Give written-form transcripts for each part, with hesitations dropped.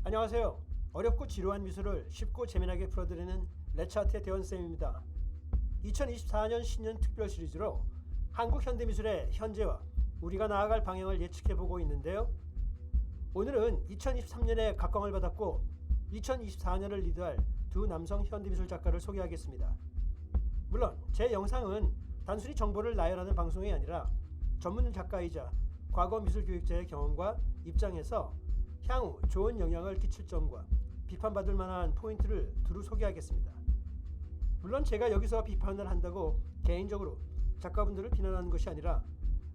안녕하세요. 어렵고 지루한 미술을 쉽고 재미나게 풀어드리는 레차트의 대원쌤입니다. 2024년 신년 특별 시리즈로 한국 현대미술의 현재와 우리가 나아갈 방향을 예측해보고 있는데요. 오늘은 2023년에 각광을 받았고 2024년을 리드할 두 남성 현대미술 작가를 소개하겠습니다. 물론 제 영상은 단순히 정보를 나열하는 방송이 아니라 전문 작가이자 과거 미술교육자의 경험과 입장에서 향후 좋은 영향을 끼칠 점과 비판받을 만한 포인트를 두루 소개하겠습니다. 물론 제가 여기서 비판을 한다고 개인적으로 작가분들을 비난하는 것이 아니라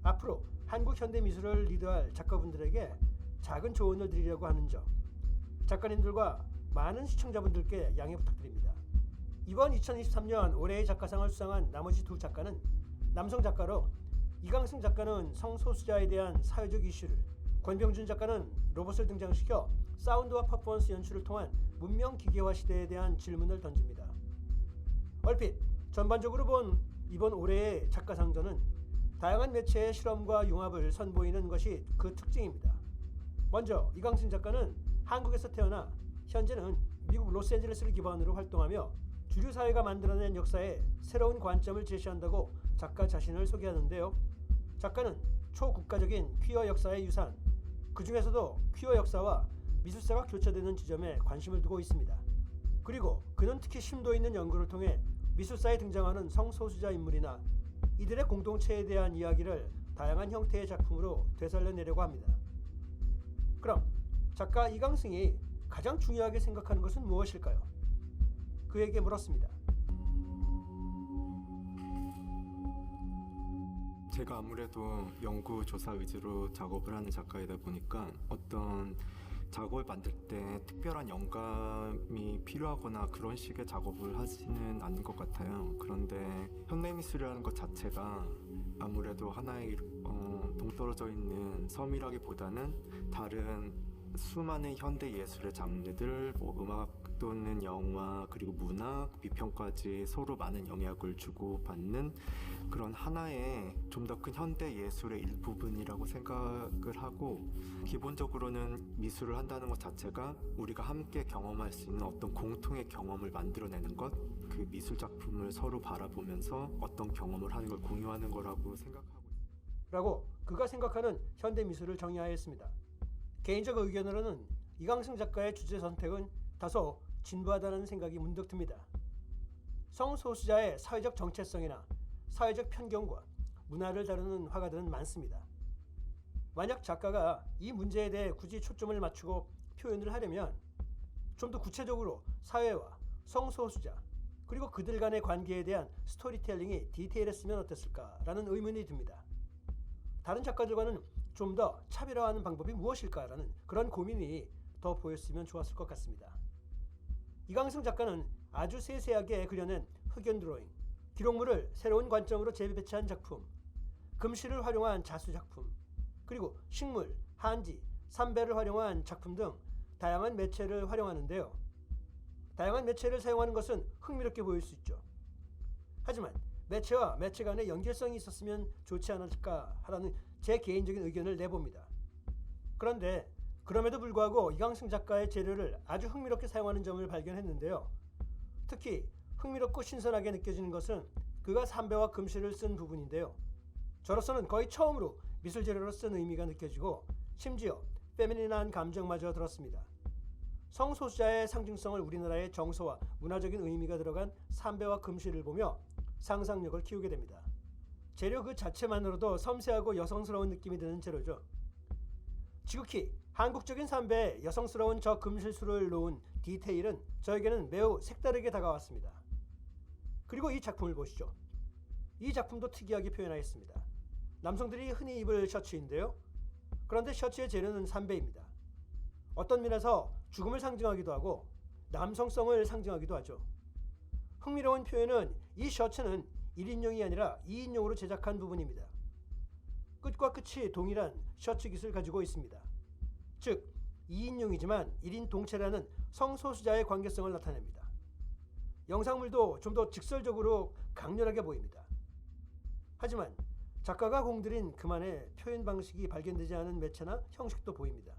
앞으로 한국 현대미술을 리드할 작가분들에게 작은 조언을 드리려고 하는 점, 작가님들과 많은 시청자분들께 양해 부탁드립니다. 이번 2023년 올해의 작가상을 수상한 나머지 두 작가는 남성 작가로, 이강승 작가는 성소수자에 대한 사회적 이슈를, 권병준 작가는 로봇을 등장시켜 사운드와 퍼포먼스 연출을 통한 문명 기계화 시대에 대한 질문을 던집니다. 얼핏 전반적으로 본 이번 올해의 작가상전은 다양한 매체의 실험과 융합을 선보이는 것이 그 특징입니다. 먼저 이강승 작가는 한국에서 태어나 현재는 미국 로스앤젤레스를 기반으로 활동하며 주류 사회가 만들어낸 역사에 새로운 관점을 제시한다고 작가 자신을 소개하는데요. 작가는 초국가적인 퀴어 역사의 유산, 그 중에서도 퀴어 역사와 미술사가 교차되는 지점에 관심을 두고 있습니다. 그리고 그는 특히 심도 있는 연구를 통해 미술사에 등장하는 성소수자 인물이나 이들의 공동체에 대한 이야기를 다양한 형태의 작품으로 되살려내려고 합니다. 그럼 작가 이강승이 가장 중요하게 생각하는 것은 무엇일까요? 그에게 물었습니다. 제가 아무래도 연구 조사 위주로 작업을 하는 작가이다 보니까 어떤 작업을 만들 때 특별한 영감이 필요하거나 그런 식의 작업을 하지는 않는 것 같아요. 그런데 현대미술이라는 것 자체가 아무래도 하나의 동떨어져 있는 섬이라기보다는 다른 수많은 현대 예술의 장르들, 음악 또는 영화, 그리고 문학, 비평까지 서로 많은 영향을 주고받는 그런 하나의 좀 더 큰 현대 예술의 일부분이라고 생각을 하고, 기본적으로는 미술을 한다는 것 자체가 우리가 함께 경험할 수 있는 어떤 공통의 경험을 만들어내는 것, 그 미술 작품을 서로 바라보면서 어떤 경험을 하는 걸 공유하는 거라고 생각하고 라고 그가 생각하는 현대미술을 정의하였습니다. 개인적 의견으로는 이강승 작가의 주제 선택은 다소 진부하다는 생각이 문득 듭니다. 성소수자의 사회적 정체성이나 사회적 편견과 문화를 다루는 화가들은 많습니다. 만약 작가가 이 문제에 대해 굳이 초점을 맞추고 표현을 하려면 좀 더 구체적으로 사회와 성소수자 그리고 그들 간의 관계에 대한 스토리텔링이 디테일했으면 어땠을까라는 의문이 듭니다. 다른 작가들과는 좀 더 차별화하는 방법이 무엇일까라는 그런 고민이 더 보였으면 좋았을 것 같습니다. 이강승 작가는 아주 세세하게 그려낸 흑연 드로잉, 기록물을 새로운 관점으로 재배치한 작품, 금실을 활용한 자수 작품, 그리고 식물, 한지, 삼배를 활용한 작품 등 다양한 매체를 활용하는데요. 다양한 매체를 사용하는 것은 흥미롭게 보일 수 있죠. 하지만 매체와 매체 간의 연결성이 있었으면 좋지 않을까 하라는 제 개인적인 의견을 내봅니다. 그런데 그럼에도 불구하고 이강승 작가의 재료를 아주 흥미롭게 사용하는 점을 발견했는데요. 특히 흥미롭고 신선하게 느껴지는 것은 그가 삼배와 금실을 쓴 부분인데요. 저로서는 거의 처음으로 미술 재료로 쓴 의미가 느껴지고 심지어 페미닌한 감정마저 들었습니다. 성소수자의 상징성을 우리나라의 정서와 문화적인 의미가 들어간 삼배와 금실을 보며 상상력을 키우게 됩니다. 재료 그 자체만으로도 섬세하고 여성스러운 느낌이 드는 재료죠. 지극히 한국적인 삼배에 여성스러운 저 금실수를 놓은 디테일은 저에게는 매우 색다르게 다가왔습니다. 그리고 이 작품을 보시죠. 이 작품도 특이하게 표현하였습니다. 남성들이 흔히 입을 셔츠인데요. 그런데 셔츠의 재료는 삼배입니다. 어떤 면에서 죽음을 상징하기도 하고 남성성을 상징하기도 하죠. 흥미로운 표현은 이 셔츠는 1인용이 아니라 2인용으로 제작한 부분입니다. 끝과 끝이 동일한 셔츠 깃을 가지고 있습니다. 즉 2인용이지만 1인 동체라는 성소수자의 관계성을 나타냅니다. 영상물도 좀 더 직설적으로 강렬하게 보입니다. 하지만 작가가 공들인 그만의 표현 방식이 발견되지 않은 매체나 형식도 보입니다.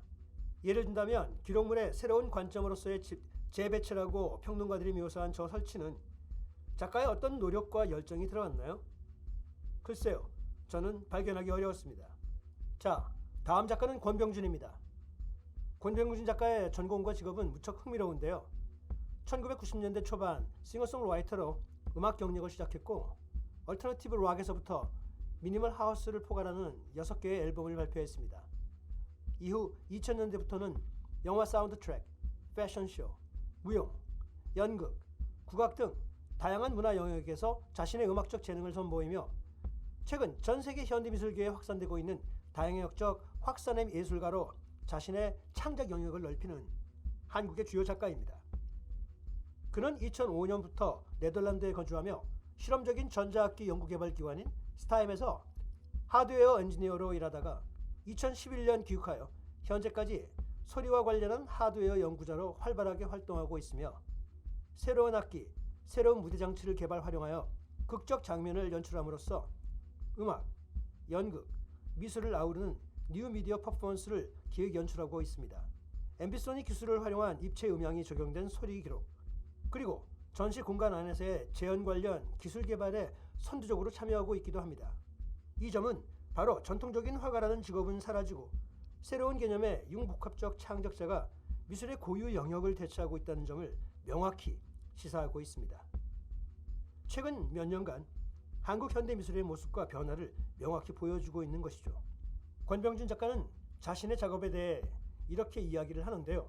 예를 든다면 기록물의 새로운 관점으로서의 재배치라고 평론가들이 묘사한 저 설치는 작가의 어떤 노력과 열정이 들어갔나요? 글쎄요, 저는 발견하기 어려웠습니다. 자, 다음 작가는 권병준입니다. 권병준 작가의 전공과 직업은 무척 흥미로운데요. 1990년대 초반 싱어송라이터로 음악 경력을 시작했고 얼터너티브 락에서부터 미니멀 하우스를 포괄하는 6개의 앨범을 발표했습니다. 이후 2000년대부터는 영화 사운드 트랙, 패션쇼, 무용, 연극, 국악 등 다양한 문화 영역에서 자신의 음악적 재능을 선보이며 최근 전 세계 현대미술계에 확산되고 있는 다양역적 확산의 예술가로 자신의 창작 영역을 넓히는 한국의 주요 작가입니다. 그는 2005년부터 네덜란드에 거주하며 실험적인 전자악기 연구개발 기관인 스타임에서 하드웨어 엔지니어로 일하다가 2011년 귀국하여 현재까지 소리와 관련한 하드웨어 연구자로 활발하게 활동하고 있으며 새로운 악기, 새로운 무대 장치를 개발 활용하여 극적 장면을 연출함으로써 음악, 연극, 미술을 아우르는 뉴 미디어 퍼포먼스를 기획 연출하고 있습니다. 앰비소닉 기술을 활용한 입체 음향이 적용된 소리 기록, 그리고 전시 공간 안에서의 재현 관련 기술 개발에 선두적으로 참여하고 있기도 합니다. 이 점은 바로 전통적인 화가라는 직업은 사라지고 새로운 개념의 융복합적 창작자가 미술의 고유 영역을 대체하고 있다는 점을 명확히 시사하고 있습니다. 최근 몇 년간 한국 현대미술의 모습과 변화를 명확히 보여주고 있는 것이죠. 권병준 작가는 자신의 작업에 대해 이렇게 이야기를 하는데요.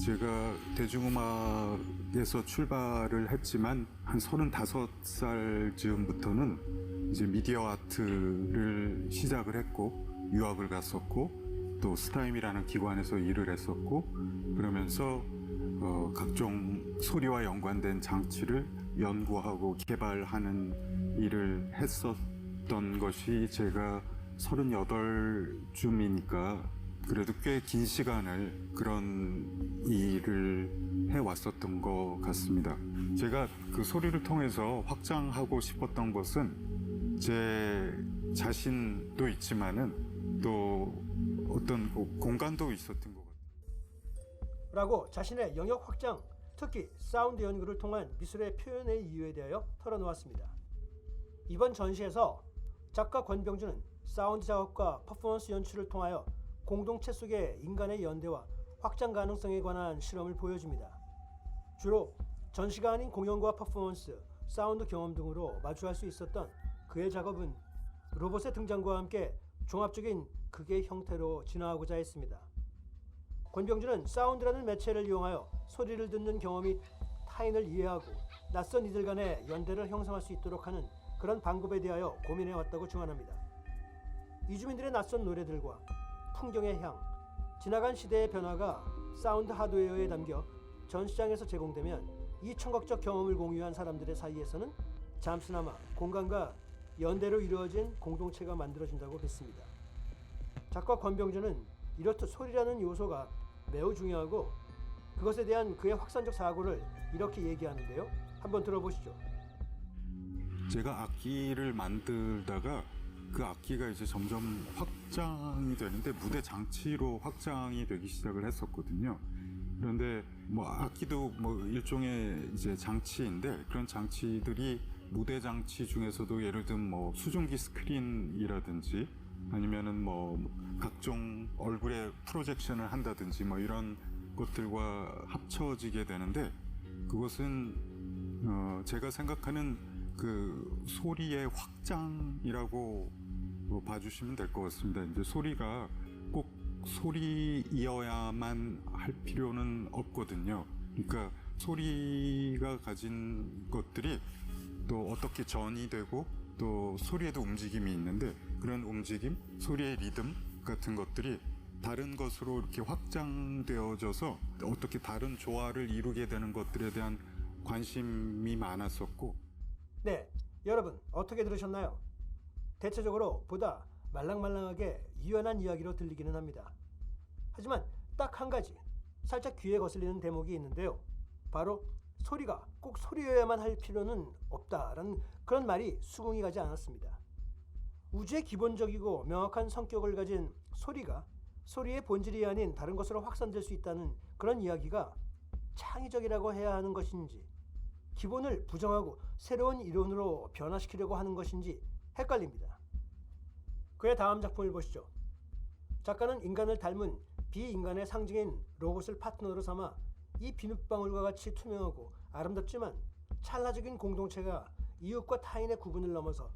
제가 대중음악에서 출발을 했지만 한 35살 즈음부터는 이제 미디어 아트를 시작을 했고 유학을 갔었고 또 스타임이라는 기관에서 일을 했었고 그러면서 각종 소리와 연관된 장치를 연구하고 개발하는 일을 했었던 것이 제가 38쯤이니까 그래도 꽤 긴 시간을 그런 일을 해왔었던 것 같습니다. 제가 그 소리를 통해서 확장하고 싶었던 것은 제 자신도 있지만은 또 어떤 공간도 있었던 것 같아요. 라고 자신의 영역 확장, 특히 사운드 연구를 통한 미술의 표현의 이유에 대하여 털어놓았습니다. 이번 전시에서 작가 권병준은 사운드 작업과 퍼포먼스 연출을 통하여 공동체 속의 인간의 연대와 확장 가능성에 관한 실험을 보여줍니다. 주로 전시가 아닌 공연과 퍼포먼스, 사운드 경험 등으로 마주할 수 있었던 그의 작업은 로봇의 등장과 함께 종합적인 극의 형태로 진화하고자 했습니다. 권병준은 사운드라는 매체를 이용하여 소리를 듣는 경험이 타인을 이해하고 낯선 이들 간의 연대를 형성할 수 있도록 하는 그런 방법에 대하여 고민해왔다고 증언합니다. 이주민들의 낯선 노래들과 풍경의 향, 지나간 시대의 변화가 사운드 하드웨어에 담겨 전시장에서 제공되면 이 청각적 경험을 공유한 사람들의 사이에서는 잠시나마 공간과 연대로 이루어진 공동체가 만들어진다고 했습니다. 작가 권병준은 이렇듯 소리라는 요소가 매우 중요하고 그것에 대한 그의 확산적 사고를 이렇게 얘기하는데요. 한번 들어보시죠. 제가 악기를 만들다가 그 악기가 이제 점점 확장이 되는데 무대 장치로 확장이 되기 시작을 했었거든요. 그런데 뭐 악기도 뭐 일종의 이제 장치인데 그런 장치들이 무대 장치 중에서도 예를 들면 뭐 수증기 스크린이라든지 아니면은 뭐 각종 얼굴에 프로젝션을 한다든지 뭐 이런 것들과 합쳐지게 되는데 그것은 제가 생각하는 그 소리의 확장이라고 봐주시면 될 것 같습니다. 이제 소리가 꼭 소리이어야만 할 필요는 없거든요. 그러니까 소리가 가진 것들이 또 어떻게 전이 되고 또 소리에도 움직임이 있는데 그런 움직임, 소리의 리듬 같은 것들이 다른 것으로 이렇게 확장되어져서 어떻게 다른 조화를 이루게 되는 것들에 대한 관심이 많았었고 네, 여러분 어떻게 들으셨나요? 대체적으로 보다 말랑말랑하게 유연한 이야기로 들리기는 합니다. 하지만 딱 한 가지 살짝 귀에 거슬리는 대목이 있는데요. 바로 소리가 꼭 소리여야만 할 필요는 없다라는 그런 말이 수긍이 가지 않았습니다. 우주의 기본적이고 명확한 성격을 가진 소리가 소리의 본질이 아닌 다른 것으로 확산될 수 있다는 그런 이야기가 창의적이라고 해야 하는 것인지, 기본을 부정하고 새로운 이론으로 변화시키려고 하는 것인지 헷갈립니다. 그의 다음 작품을 보시죠. 작가는 인간을 닮은 비인간의 상징인 로봇을 파트너로 삼아 이 비눗방울과 같이 투명하고 아름답지만 찰나적인 공동체가 이웃과 타인의 구분을 넘어서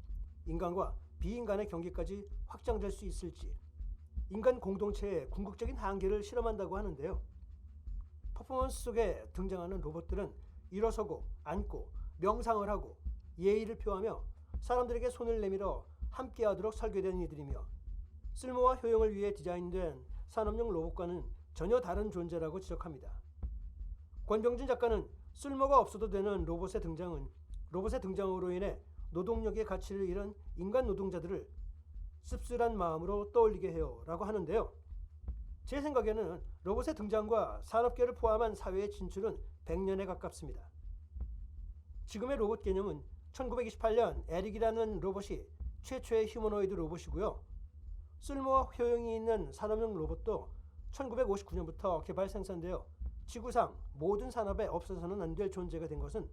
인간과 비인간의 경계까지 확장될 수 있을지 인간 공동체의 궁극적인 한계를 실험한다고 하는데요. 퍼포먼스 속에 등장하는 로봇들은 일어서고 앉고 명상을 하고 예의를 표하며 사람들에게 손을 내밀어 함께하도록 설계된 이들이며 쓸모와 효용을 위해 디자인된 산업용 로봇과는 전혀 다른 존재라고 지적합니다. 권병진 작가는 쓸모가 없어도 되는 로봇의 등장으로 인해 노동력의 가치를 잃은 인간 노동자들을 씁쓸한 마음으로 떠올리게 해요 라고 하는데요. 제 생각에는 로봇의 등장과 산업계를 포함한 사회의 진출은 100년에 가깝습니다. 지금의 로봇 개념은 1928년 에릭이라는 로봇이 최초의 휴머노이드 로봇이고요. 쓸모와 효용이 있는 산업용 로봇도 1959년부터 개발 생산되어 지구상 모든 산업에 없어서는 안 될 존재가 된 것은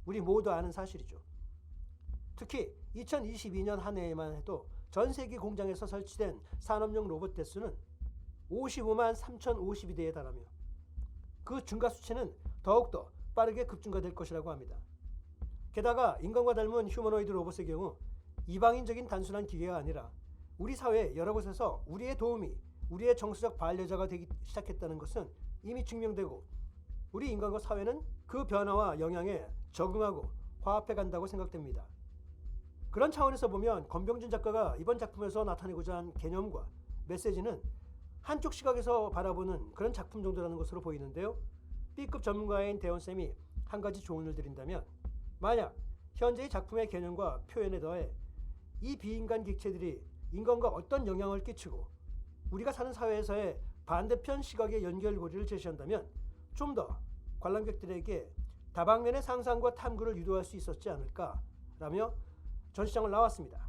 우리 모두 아는 사실이죠. 특히 2022년 한 해에만 해도 전 세계 공장에서 설치된 산업용 로봇 대수는 55만 3,052대에 달하며 그 증가 수치는 더욱더 빠르게 급증가될 것이라고 합니다. 게다가 인간과 닮은 휴머노이드 로봇의 경우 이방인적인 단순한 기계가 아니라 우리 사회 여러 곳에서 우리의 도움이 우리의 정서적 반려자가 되기 시작했다는 것은 이미 증명되고 우리 인간과 사회는 그 변화와 영향에 적응하고 화합해 간다고 생각됩니다. 그런 차원에서 보면 권병진 작가가 이번 작품에서 나타내고자 한 개념과 메시지는 한쪽 시각에서 바라보는 그런 작품 정도라는 것으로 보이는데요. B급 전문가인 대원쌤이 한 가지 조언을 드린다면, 만약 현재의 작품의 개념과 표현에 더해 이 비인간 객체들이 인간과 어떤 영향을 끼치고 우리가 사는 사회에서의 반대편 시각의 연결고리를 제시한다면 좀 더 관람객들에게 다방면의 상상과 탐구를 유도할 수 있었지 않을까라며 전시장을 나왔습니다.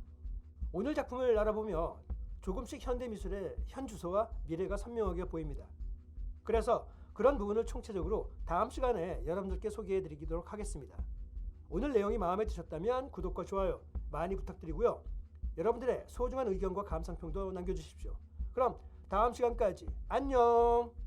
오늘 작품을 알아보며 조금씩 현대미술의 현주소와 미래가 선명하게 보입니다. 그래서 그런 부분을 총체적으로 다음 시간에 여러분들께 소개해드리도록 하겠습니다. 오늘 내용이 마음에 드셨다면 구독과 좋아요 많이 부탁드리고요. 여러분들의 소중한 의견과 감상평도 남겨주십시오. 그럼 다음 시간까지 안녕!